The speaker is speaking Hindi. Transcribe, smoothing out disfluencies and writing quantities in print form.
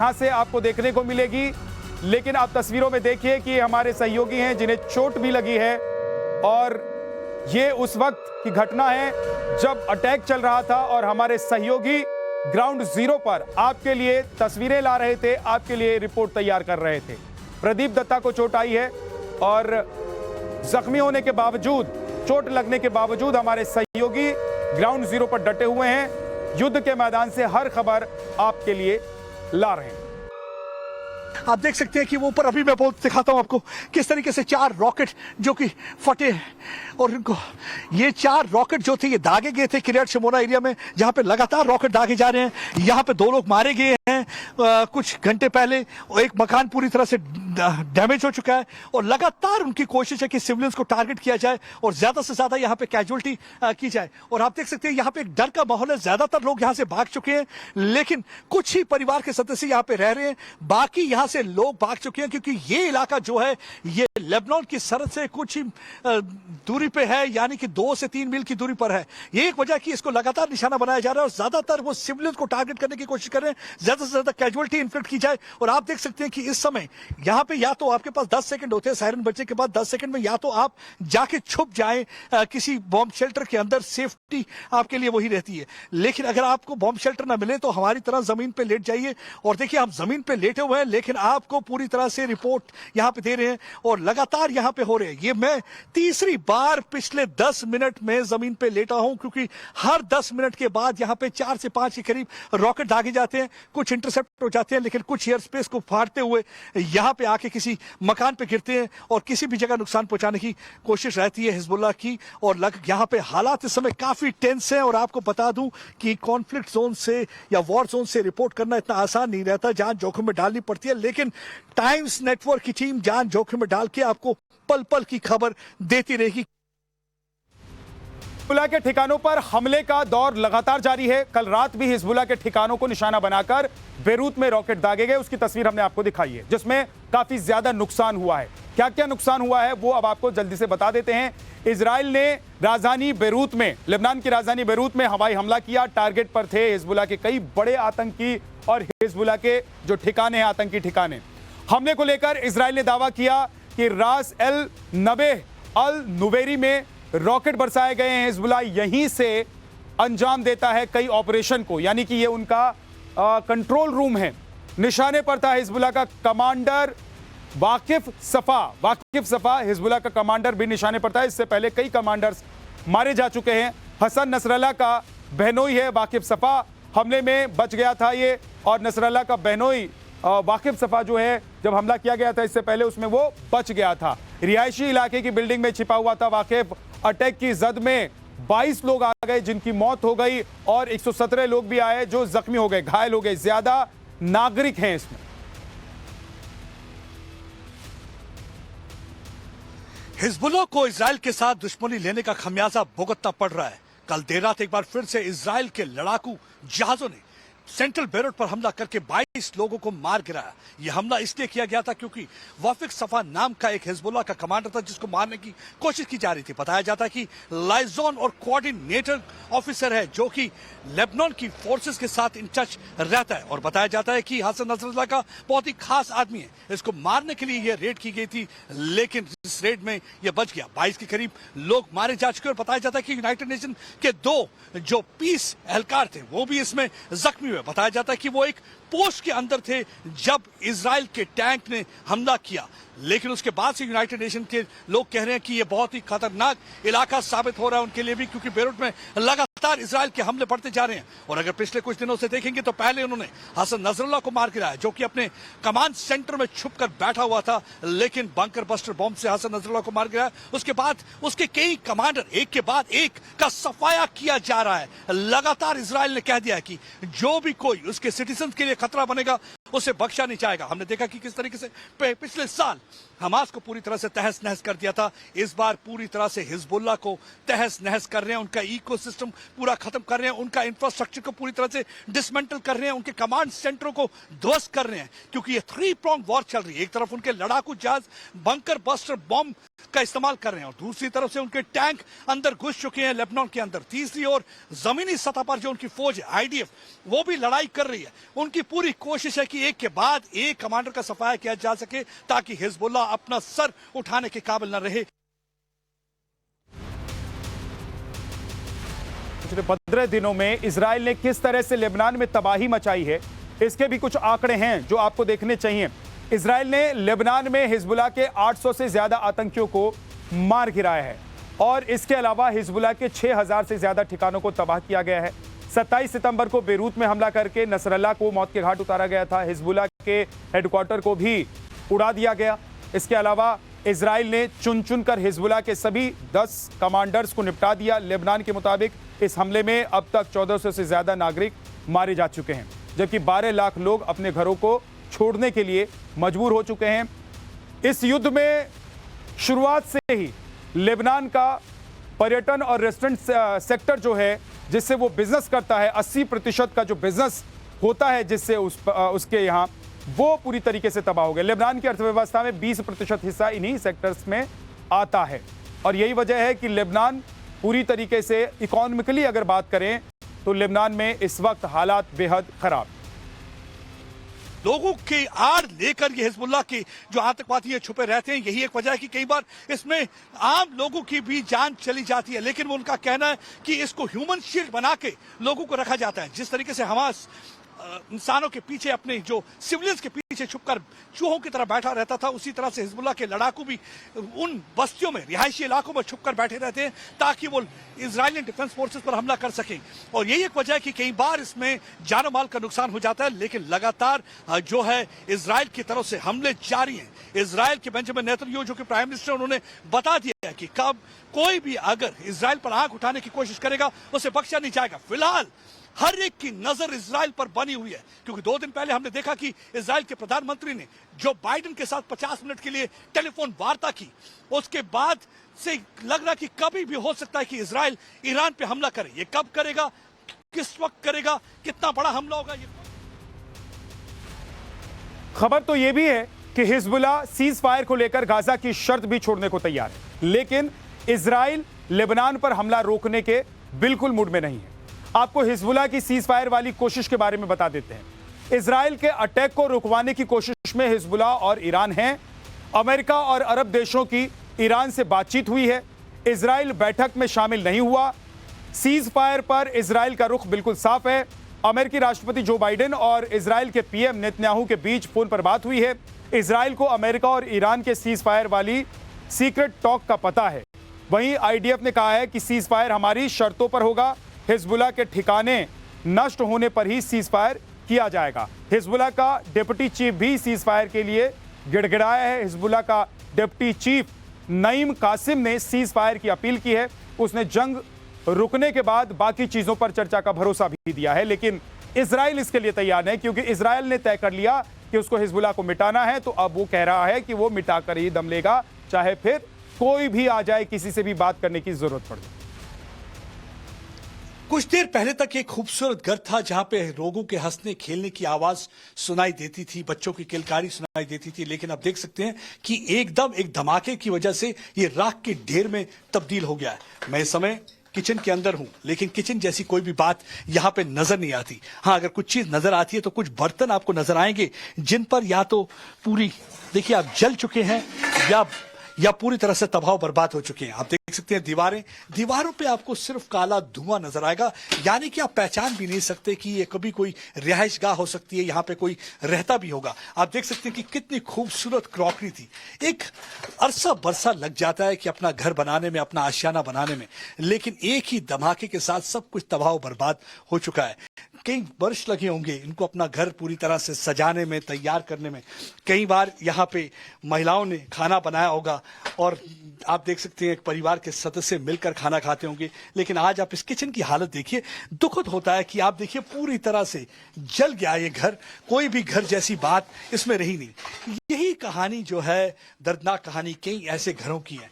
यहां से आपको देखने को मिलेगी। लेकिन आप तस्वीरों में देखिए कि हमारे सहयोगी हैं जिन्हें चोट भी लगी है, और ये उस वक्त की घटना है जब अटैक चल रहा था और हमारे सहयोगी ग्राउंड जीरो पर आपके लिए तस्वीरें ला रहे थे, आपके लिए रिपोर्ट तैयार कर रहे थे। प्रदीप दत्ता को चोट आई है और जख्मी होने के बावजूद, चोट लगने के बावजूद हमारे सहयोगी ग्राउंड जीरो पर डटे हुए हैं। युद्ध के मैदान से हर खबर आपके लिए ला रहे हैं। आप देख सकते हैं कि वो ऊपर, अभी मैं बहुत दिखाता हूं आपको किस तरीके से 4 रॉकेट जो कि फटे, और इनको ये 4 रॉकेट जो थे ये दागे गए थे किरियत शमोना एरिया में, जहां पे लगातार रॉकेट दागे जा रहे हैं। यहां पे 2 लोग मारे गए हैं कुछ घंटे पहले, एक मकान पूरी तरह से डैमेज हो चुका है, और लगातार उनकी कोशिश है कि सिविलियंस को टारगेट किया जाए और ज्यादा से ज्यादा यहां पे कैजुअलिटी की जाए। और आप देख सकते हैं यहां पे एक डर का माहौल है, ज्यादातर लोग यहां से भाग चुके हैं, लेकिन कुछ ही परिवार के सदस्य यहां पे रह रहे हैं, बाकी यहां से लोग भाग चुके हैं, क्योंकि ये इलाका जो है ये लेबनान की सरहद से कुछ ही दूरी पे है, यानी कि 2 से 3 मील की दूरी पर है। ये एक वजह कि इसको लगातार निशाना बनाया जा रहा है और ज्यादातर वो सिविलियंस को टारगेट करने की कोशिश कर रहे हैं, ज्यादा से ज्यादा कैजुअलिटी इन्फ्लिक्ट की जाए। और आप देख सकते हैं कि इस समय यहां पे या तो आपके पास 10 सेकंड होते हैं, सायरन बजने के बाद 10 सेकंड में या तो आप जाके छुप जाएं किसी बॉम्ब शेल्टर के अंदर, सेफ्टी आपके लिए वही रहती है। लेकिन अगर आपको बॉम्ब शेल्टर ना मिले तो हमारी तरह जमीन पे लेट जाइए। और देखिए हम जमीन पे लेटे हुए हैं, लेकिन आपको पूरी तरह से रिपोर्ट यहां पे दे रहे हैं और लगातार यहां पे हो रहे हैं। ये मैं तीसरी बार पिछले 10 मिनट में जमीन पे लेटा हूं, क्योंकि हर 10 मिनट के बाद यहां पे 4 से 5 के करीब रॉकेट दागे जाते हैं, कुछ इंटरसेप्ट हो जाते हैं, लेकिन कुछ एयर स्पेस को फाड़ते हुए यहां पे आके किसी मकान पे गिरते हैं और किसी भी जगह नुकसान पहुंचाने की कोशिश रहती है हिजबुल्लाह की। और यहां पे हालात इस समय काफी टेंस हैं, और आपको बता दूं कि कॉन्फ्लिक्ट जोन से या वॉर जोन से रिपोर्ट करना इतना आसान नहीं रहता, जान जोखिम में डालनी पड़ती है। लेकिन टाइम्स नेटवर्क की टीम जान जोखिम में डाल के आपको पल पल की खबर देती रहेगी। हिजबुल्लाह के ठिकानों पर हमले का दौर लगातार जारी है। कल रात भी हिजबुल्लाह के ठिकानों को निशाना बनाकर बेरूत में रॉकेट दागे गए, उसकी तस्वीर हमने आपको दिखाई है, जिसमें काफी ज्यादा नुकसान हुआ है। क्या क्या नुकसान हुआ है वो अब आपको जल्दी से बता देते हैं। इजराइल ने राजधानी बेरूत में, लेबनान की राजधानी बेरूत में हवाई हमला किया। टारगेट पर थे हिजबुल्लाह के कई बड़े आतंकी और हिजबुल्लाह के जो ठिकाने हैं, आतंकी ठिकाने। हमले को लेकर इजराइल ने दावा किया कि रास एल नबेह अल नुवेरी में रॉकेट बरसाए गए हैं। हिजबुल्लाह यहीं से अंजाम देता है कई ऑपरेशन को, यानी कि ये उनका कंट्रोल रूम है। निशाने पर था हिजबुल्लाह का कमांडर वाकिफ सफा हिजबुल्लाह का कमांडर भी निशाने पर था। इससे पहले कई कमांडर्स मारे जा चुके हैं। हसन नसरल्लाह का बहनोई है वाकिफ सफा, हमले में बच गया था ये, और नसरल्लाह का बहनोई वाकिफ सफा जो है, जब हमला किया गया था इससे पहले उसमें वो बच गया था। रिहायशी इलाके की बिल्डिंग में छिपा हुआ था वाकिफ। अटैक की जद में 22 लोग आ गए जिनकी मौत हो गई, और 117 लोग भी आए जो जख्मी हो गए, घायल हो गए। ज्यादा नागरिक हैं इसमें। हिजबुल्लाह को इजराइल के साथ दुश्मनी लेने का खमियाजा भुगतना पड़ रहा है। कल देर रात एक बार फिर से इजराइल के लड़ाकू जहाजों ने सेंट्रल बेरूत पर हमला करके 22 लोगों को मार गिराया। यह हमला इसलिए किया गया था क्योंकि वाकिफ सफा नाम का एक हिजबुल्लाह का कमांडर था जिसको मारने की कोशिश की जा रही थी। बताया जाता है कि लाइजोन और कोऑर्डिनेटर ऑफिसर है जो कि लेबनान की फोर्सेस के साथ इन टच रहता है, और बताया जाता है कि हसन नसरल्लाह का बहुत ही खास आदमी है। इसको मारने के लिए यह रेड की गई थी, लेकिन इस रेड में यह बच गया। 22 के करीब लोग मारे जा चुके, और बताया जाता है कि यूनाइटेड नेशन के 2 जो पीस एहलकार थे वो भी इसमें जख्मी हुए। बताया जाता है कि वो एक पोस्ट के अंदर थे जब इजराइल के टैंक ने हमला किया, लेकिन उसके बाद से यूनाइटेड नेशन के लोग कह रहे हैं कि यह बहुत ही खतरनाक इलाका साबित हो रहा है उनके लिए भी, क्योंकि बेरूत में लगातार इजराइल के हमले बढ़ते जा रहे हैं। और अगर पिछले कुछ दिनों से देखेंगे तो पहले उन्होंने हसन नसरल्लाह को मार गिराया जो कि अपने कमांड सेंटर में छुपकर बैठा हुआ था, लेकिन बंकर बस्टर बॉम्ब से हसन नसरल्लाह को मार गिराया। उसके बाद उसके कई कमांडर एक के बाद एक का सफाया किया जा रहा है। लगातार इजराइल ने कह दिया है कि जो भी कोई उसके सिटीजन के लिए खतरा बनेगा उसे बख्शा नहीं जाएगा। हमने देखा कि किस तरीके से पिछले साल हमास को पूरी तरह से तहस नहस कर दिया था, इस बार पूरी तरह से हिजबुल्लाह को तहस नहस कर रहे हैं, उनका इकोसिस्टम पूरा खत्म कर रहे हैं, उनका इंफ्रास्ट्रक्चर को पूरी तरह से डिसमेंटल कर रहे हैं, उनके कमांड सेंटरों को ध्वस्त कर रहे हैं, क्योंकि ये 3 pronged वॉर चल रही है। एक तरफ उनके लड़ाकू जहाज बंकर बस्टर बॉम्ब का इस्तेमाल कर रहे हैं और दूसरी तरफ से उनके टैंक अंदर घुस चुके हैं लेबनान के अंदर। तीसरी ओर जमीनी सतह पर जो उनकी फौज है आईडीएफ, वो भी लड़ाई कर रही है। उनकी पूरी कोशिश है कि एक के बाद एक कमांडर का सफाया किया जा सके ताकि हिजबुल्लाह अपना सर उठाने के काबिल न रहे। पिछले 15 दिनों में इजराइल ने किस तरह से लेबनान में तबाही मचाई है, इसके भी कुछ आंकड़े हैं जो आपको देखने चाहिए। इजराइल ने लेबनान में हिजबुल्लाह के 800 से ज्यादा आतंकियों को मार गिराया है और इसके अलावा हिजबुल्लाह के 6000 से ज्यादा ठिकानों को तबाह किया गया है। 27 सितंबर को बेरूत में हमला करके नसरल्लाह को मौत के घाट उतारा गया था। हिजबुल्लाह के हेडक्वार्टर को भी उड़ा दिया गया। इसके अलावा इजराइल ने चुन चुन कर हिजबुल्लाह के सभी 10 कमांडर्स को निपटा दिया। लेबनान के मुताबिक इस हमले में अब तक 1400 से ज्यादा नागरिक मारे जा चुके हैं, जबकि 12 लाख लोग अपने घरों को छोड़ने के लिए मजबूर हो चुके हैं। इस युद्ध में शुरुआत से ही लेबनान का पर्यटन और रेस्टोरेंट सेक्टर जो है, जिससे वो बिजनेस करता है, 80% का जो बिजनेस होता है जिससे उसके यहाँ, वो पूरी तरीके से तबाह हो गया। लेबनान की अर्थव्यवस्था में 20% हिस्सा इन्हीं सेक्टर्स में आता है और यही वजह है कि लेबनान पूरी तरीके से इकोनॉमिकली अगर बात करें तो लेबनान में इस वक्त हालात बेहद खराब। लोगों के आड़ लेकर ये हिजबुल्लाह के जो आतंकवादी छुपे रहते हैं, यही एक वजह है कि कई बार इसमें आम लोगों की भी जान चली जाती है। लेकिन वो उनका कहना है कि इसको ह्यूमन शील्ड बना के लोगों को रखा जाता है। जिस तरीके से हमास इंसानों के पीछे, अपने जो सिविलियंस के पीछे छुपकर चूहों की तरह बैठा रहता था, उसी तरह से हिजबुल्लाह के लड़ाकू भी उन बस्तियों में, रिहायशी इलाकों में छुपकर बैठे रहते हैं ताकि वो इजरायली डिफेंस फोर्सेस पर हमला कर सकें। और यही एक वजह है कि कई बार इसमें जान माल का नुकसान हो जाता है। लेकिन लगातार जो है इजराइल की तरफ से हमले जारी हैं। इजराइल के बेंजामिन नेतन्याहू जो कि प्राइम मिनिस्टर, उन्होंने बता दिया है कि कब कोई भी अगर इजराइल पर आंख उठाने की कोशिश करेगा उसे बख्शा नहीं जाएगा। फिलहाल हर एक की नजर इजराइल पर बनी हुई है, क्योंकि 2 दिन पहले हमने देखा कि इजराइल के प्रधानमंत्री ने जो बाइडेन के साथ 50 मिनट के लिए टेलीफोन वार्ता की, उसके बाद से लग रहा कि कभी भी हो सकता है कि इजराइल ईरान पे हमला करे। ये कब करेगा, किस वक्त करेगा, कितना बड़ा हमला होगा, ये खबर तो यह भी है कि हिजबुल्लाह सीज फायर को लेकर गाजा की शर्त भी छोड़ने को तैयार है, लेकिन इजराइल लेबनान पर हमला रोकने के बिल्कुल मूड में नहीं है। आपको हिजबुल्लाह की सीज फायर वाली कोशिश के बारे में बता देते हैं। इजराइल के अटैक को रुकवाने की कोशिश में हिजबुल्लाह और ईरान हैं। अमेरिका और अरब देशों की ईरान से बातचीत हुई है। इजराइल बैठक में शामिल नहीं हुआ। सीज फायर पर इजराइल का रुख बिल्कुल साफ है। अमेरिकी राष्ट्रपति जो बाइडेन और इजराइल के पीएम नेतन्याहू के बीच फोन पर बात हुई है। इजराइल को अमेरिका और ईरान के सीज फायर वाली सीक्रेट टॉक का पता है। वहीं आईडीएफ ने कहा है कि सीज फायर हमारी शर्तों पर होगा। हिजबुल्लाह के ठिकाने नष्ट होने पर ही सीज फायर किया जाएगा। हिजबुल्लाह का डिप्टी चीफ भी सीज फायर के लिए गिड़गिड़ाया है। हिजबुल्लाह का डिप्टी चीफ नईम कासिम ने सीज फायर की अपील की है। उसने जंग रुकने के बाद बाकी चीजों पर चर्चा का भरोसा भी दिया है, लेकिन इजराइल इसके लिए तैयार नहीं, क्योंकि इजराइल ने तय कर लिया कि उसको हिजबुल्लाह को मिटाना है। तो अब वो कह रहा है कि वो मिटाकर ही दम लेगा, चाहे फिर कोई भी आ जाए, किसी से भी बात करने की जरूरत पड़े। कुछ देर पहले तक एक खूबसूरत घर था जहां पे लोगों के हंसने खेलने की आवाज सुनाई देती थी, बच्चों की किलकारी सुनाई देती थी। लेकिन अब देख सकते हैं कि एकदम एक धमाके की वजह से ये राख के ढेर में तब्दील हो गया है। मैं इस समय किचन के अंदर हूं, लेकिन किचन जैसी कोई भी बात यहां पे नजर नहीं आती। हाँ, अगर कुछ चीज नजर आती है तो कुछ बर्तन आपको नजर आएंगे जिन पर या तो पूरी, देखिए, आप जल चुके हैं या पूरी तरह से तबाह बर्बाद हो चुके हैं। आप देख सकते हैं दीवारों पे आपको सिर्फ काला धुआं नजर आएगा, यानी कि आप पहचान भी नहीं सकते कि ये कभी कोई रिहाइश गाह हो सकती है, यहाँ पे कोई रहता भी होगा। आप देख सकते हैं कि कितनी खूबसूरत क्रॉकरी थी। एक अरसा बरसा लग जाता है कि अपना घर बनाने में, अपना आशियाना बनाने में, लेकिन एक ही धमाके के साथ सब कुछ तबाह बर्बाद हो चुका है। कई वर्ष लगे होंगे इनको अपना घर पूरी तरह से सजाने में, तैयार करने में। कई बार यहाँ पे महिलाओं ने खाना बनाया होगा और आप देख सकते हैं एक परिवार के सदस्य मिलकर खाना खाते होंगे। लेकिन आज आप इस किचन की हालत देखिए, दुखद होता है कि आप देखिए पूरी तरह से जल गया ये घर। कोई भी घर जैसी बात इसमें रही नहीं। यही कहानी जो है, दर्दनाक कहानी कई ऐसे घरों की है।